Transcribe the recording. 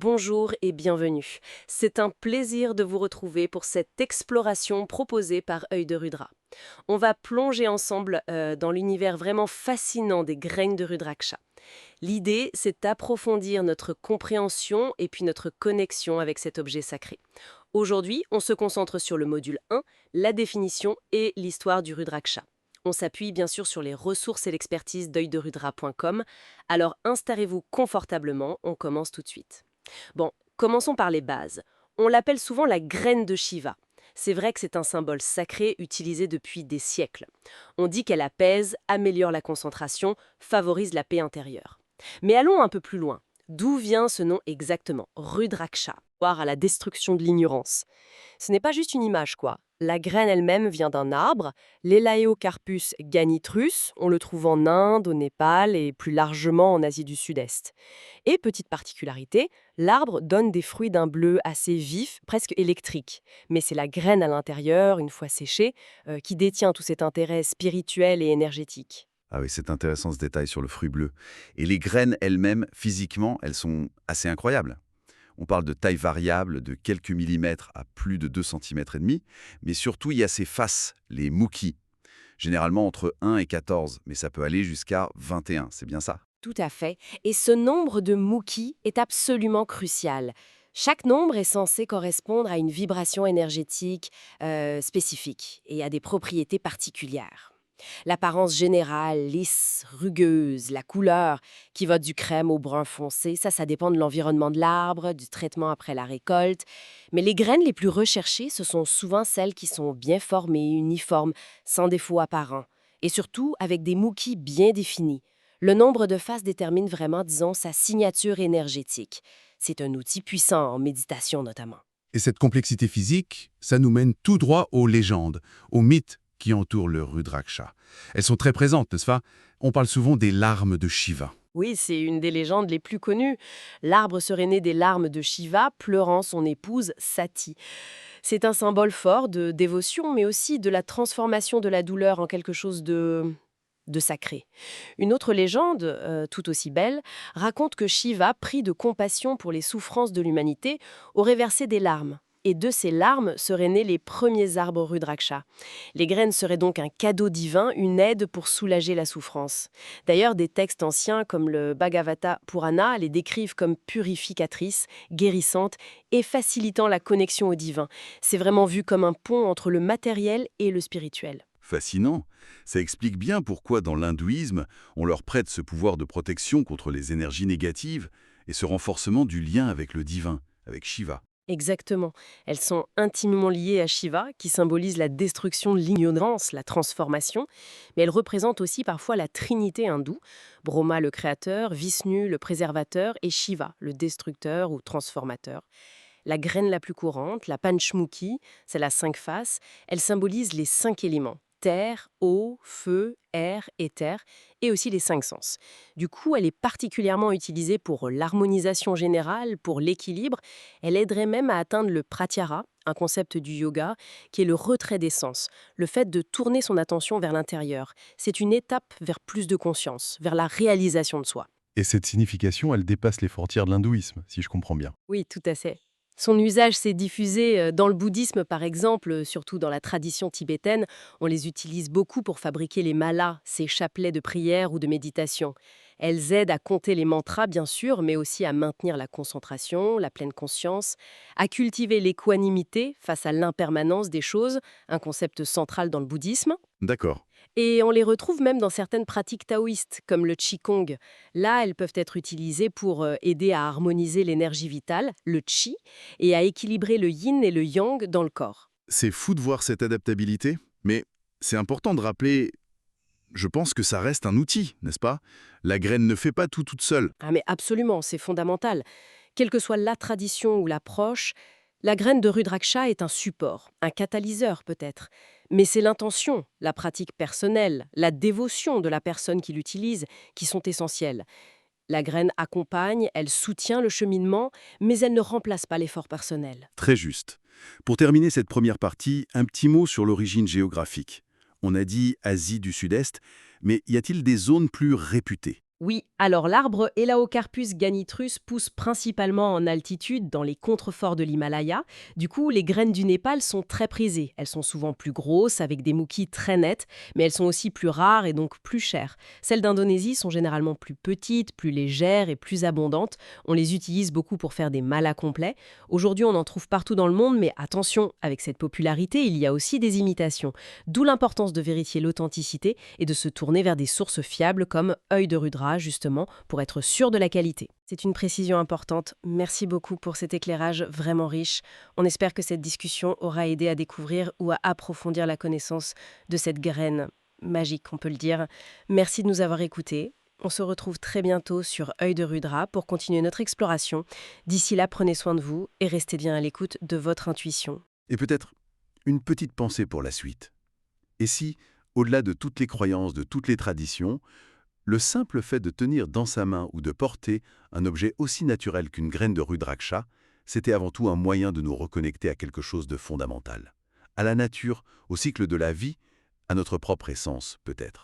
Bonjour et bienvenue. C'est un plaisir de vous retrouver pour cette exploration proposée par Œil de Rudra. On va plonger ensemble dans l'univers vraiment fascinant des graines de Rudraksha. L'idée, c'est d'approfondir notre compréhension et puis notre connexion avec cet objet sacré. Aujourd'hui, on se concentre sur le module 1, la définition et l'histoire du Rudraksha. On s'appuie bien sûr sur les ressources et l'expertise d'œilderudra.com. Alors installez-vous confortablement, on commence tout de suite. Bon, commençons par les bases. On l'appelle souvent la graine de Shiva. C'est vrai que c'est un symbole sacré utilisé depuis des siècles. On dit qu'elle apaise, améliore la concentration, favorise la paix intérieure. Mais allons un peu plus loin. D'où vient ce nom exactement, Rudraksha, voire à la destruction de l'ignorance? Ce n'est pas juste une image, quoi. La graine elle-même vient d'un arbre, l'Elaeocarpus ganitrus, on le trouve en Inde, au Népal et plus largement en Asie du Sud-Est. Et petite particularité, l'arbre donne des fruits d'un bleu assez vif, presque électrique. Mais c'est la graine à l'intérieur, une fois séchée, qui détient tout cet intérêt spirituel et énergétique. Ah oui, c'est intéressant ce détail sur le fruit bleu. Et les graines elles-mêmes, physiquement, elles sont assez incroyables. On parle de taille variable de quelques millimètres à plus de 2,5 cm, mais surtout il y a ces faces, les mukis, généralement entre 1 et 14, mais ça peut aller jusqu'à 21, c'est bien ça? Tout à fait. Et ce nombre de Mookie est absolument crucial. Chaque nombre est censé correspondre à une vibration énergétique spécifique et à des propriétés particulières. L'apparence générale, lisse, rugueuse, la couleur, qui va du crème au brun foncé, ça dépend de l'environnement de l'arbre, du traitement après la récolte. Mais les graines les plus recherchées, ce sont souvent celles qui sont bien formées, uniformes, sans défaut apparent. Et surtout avec des mookies bien définis. Le nombre de faces détermine vraiment, disons, sa signature énergétique. C'est un outil puissant en méditation notamment. Et cette complexité physique, ça nous mène tout droit aux légendes, aux mythes qui entourent le Rudraksha. Elles sont très présentes, n'est-ce pas? On parle souvent des larmes de Shiva. Oui, c'est une des légendes les plus connues. L'arbre serait né des larmes de Shiva, pleurant son épouse Sati. C'est un symbole fort de dévotion, mais aussi de la transformation de la douleur en quelque chose de sacré. Une autre légende, tout aussi belle, raconte que Shiva, pris de compassion pour les souffrances de l'humanité, aurait versé des larmes. Et de ces larmes seraient nés les premiers arbres Rudraksha. Les graines seraient donc un cadeau divin, une aide pour soulager la souffrance. D'ailleurs, des textes anciens comme le Bhagavata Purana les décrivent comme purificatrices, guérissantes et facilitant la connexion au divin. C'est vraiment vu comme un pont entre le matériel et le spirituel. Fascinant. Ça explique bien pourquoi dans l'hindouisme, on leur prête ce pouvoir de protection contre les énergies négatives et ce renforcement du lien avec le divin, avec Shiva. Exactement. Elles sont intimement liées à Shiva, qui symbolise la destruction de l'ignorance, la transformation, mais elles représentent aussi parfois la trinité hindoue, Brahma le créateur, Vishnu le préservateur et Shiva le destructeur ou transformateur. La graine la plus courante, la Panchmukhi, c'est la 5 faces, elle symbolise les 5 éléments. Terre, eau, feu, air, éther, et aussi les 5 sens. Du coup, elle est particulièrement utilisée pour l'harmonisation générale, pour l'équilibre. Elle aiderait même à atteindre le pratyahara, un concept du yoga, qui est le retrait des sens, le fait de tourner son attention vers l'intérieur. C'est une étape vers plus de conscience, vers la réalisation de soi. Et cette signification, elle dépasse les frontières de l'hindouisme, si je comprends bien. Oui, tout à fait. Son usage s'est diffusé dans le bouddhisme, par exemple, surtout dans la tradition tibétaine. On les utilise beaucoup pour fabriquer les malas, ces chapelets de prière ou de méditation. Elles aident à compter les mantras, bien sûr, mais aussi à maintenir la concentration, la pleine conscience, à cultiver l'équanimité face à l'impermanence des choses, un concept central dans le bouddhisme. D'accord. Et on les retrouve même dans certaines pratiques taoïstes, comme le Qigong. Là, elles peuvent être utilisées pour aider à harmoniser l'énergie vitale, le Qi, et à équilibrer le yin et le yang dans le corps. C'est fou de voir cette adaptabilité, mais c'est important de rappeler, je pense que ça reste un outil, n'est-ce pas? La graine ne fait pas tout toute seule. Ah mais absolument, c'est fondamental. Quelle que soit la tradition ou l'approche, la graine de Rudraksha est un support, un catalyseur peut-être. Mais c'est l'intention, la pratique personnelle, la dévotion de la personne qui l'utilise qui sont essentielles. La graine accompagne, elle soutient le cheminement, mais elle ne remplace pas l'effort personnel. Très juste. Pour terminer cette première partie, un petit mot sur l'origine géographique. On a dit Asie du Sud-Est, mais y a-t-il des zones plus réputées? Oui, alors l'arbre Elaocarpus ganitrus pousse principalement en altitude dans les contreforts de l'Himalaya. Du coup, les graines du Népal sont très prisées. Elles sont souvent plus grosses, avec des muquis très nettes, mais elles sont aussi plus rares et donc plus chères. Celles d'Indonésie sont généralement plus petites, plus légères et plus abondantes. On les utilise beaucoup pour faire des malas complets. Aujourd'hui, on en trouve partout dans le monde, mais attention, avec cette popularité, il y a aussi des imitations. D'où l'importance de vérifier l'authenticité et de se tourner vers des sources fiables comme Œil de Rudra, justement, pour être sûr de la qualité. C'est une précision importante. Merci beaucoup pour cet éclairage vraiment riche. On espère que cette discussion aura aidé à découvrir ou à approfondir la connaissance de cette graine magique, on peut le dire. Merci de nous avoir écoutés. On se retrouve très bientôt sur Œil de Rudra pour continuer notre exploration. D'ici là, prenez soin de vous et restez bien à l'écoute de votre intuition. Et peut-être une petite pensée pour la suite. Et si, au-delà de toutes les croyances, de toutes les traditions, le simple fait de tenir dans sa main ou de porter un objet aussi naturel qu'une graine de rudraksha, c'était avant tout un moyen de nous reconnecter à quelque chose de fondamental. À la nature, au cycle de la vie, à notre propre essence, peut-être.